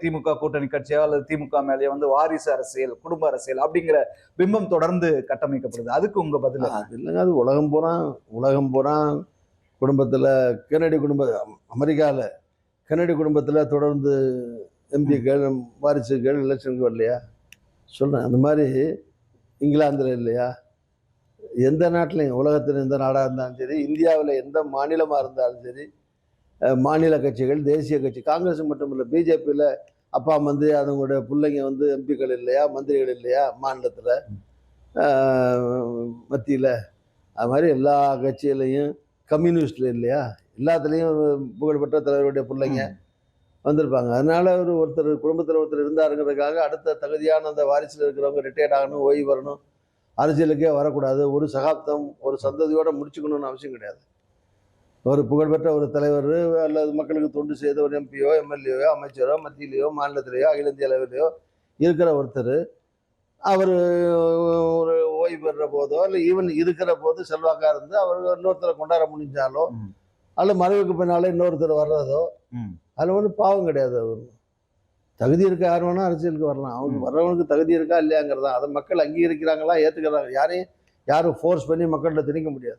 திமுக கூட்டணி கட்சியோ அல்லது திமுக மேலேயோ வந்து வாரிசு அரசியல், குடும்ப அரசியல் அப்படிங்கிற பிம்பம் தொடர்ந்து கட்டமைக்கப்படுது. அதுக்கு உங்க பதில் என்ன? அது இல்லைங்க. அது உலகம் பூரா குடும்பத்தில் கென்னடி அமெரிக்காவில் கென்னடி குடும்பத்தில் தொடர்ந்து எம்பிக்கள் வாரிசுகள் எலெக்ஷனுக்கு வரலையா சொல்கிறேன். அந்த மாதிரி இங்கிலாந்தில் இல்லையா, எந்த நாட்டிலையும் உலகத்தில் எந்த நாடாக இருந்தாலும் சரி, இந்தியாவில் எந்த மாநிலமாக இருந்தாலும் சரி, மாநில கட்சிகள், தேசிய கட்சி, காங்கிரஸ் மட்டும் இல்லை, பிஜேபியில் அப்பா மந்திரி அவங்களுடைய பிள்ளைங்க வந்து எம்பிக்கள் இல்லையா, மந்திரிகள் இல்லையா மாநிலத்தில், மத்தியில், அது மாதிரி எல்லா கட்சியிலையும், கம்யூனிஸ்டில் இல்லையா, எல்லாத்துலேயும் புகழ்பெற்ற தலைவருடைய பிள்ளைங்க வந்திருப்பாங்க. அதனால ஒருத்தர் குடும்பத்தில் ஒருத்தர் இருந்தாருங்கிறதுக்காக அடுத்த தகுதியான அந்த வாரிசில் இருக்கிறவங்க ரிட்டையர்ட் ஆகணும், ஓய்வு வரணும், அரசியலுக்கே வரக்கூடாது, ஒரு சகாப்தம் ஒரு சந்ததியோடு முடிச்சுக்கணும்னு அவசியம் கிடையாது. ஒரு புகழ்பெற்ற ஒரு தலைவர் அல்லது மக்களுக்கு தொண்டு செய்த ஒரு எம்பியோ, எம்எல்ஏயோ, அமைச்சரோ, மத்தியிலையோ, மாநிலத்திலேயோ, அகில இந்திய அளவிலையோ இருக்கிற ஒருத்தர் அவர் ஒரு ஓய்வு பெறுற போதோ இல்லை ஈவன் இருக்கிற போது செல்வாக்காக இருந்து அவர் இன்னொருத்தரை கொண்டாட முடிஞ்சாலோ அல்ல மறைவுக்கு பின்னாலே இன்னொருத்தர் வர்றதோ அதில் ஒன்றும் பாவம் கிடையாது. அவர் தகுதி இருக்க யார் வேணா அரசியலுக்கு வரலாம். அவங்க வர்றவனுக்கு தகுதி இருக்கா இல்லையாங்கிறதா. அதை மக்கள் அங்கீகரிக்கிறாங்களா, ஏற்றுக்கிறாங்க. யாரும் ஃபோர்ஸ் பண்ணி மக்கள்கிட்ட திணிக்க முடியாது.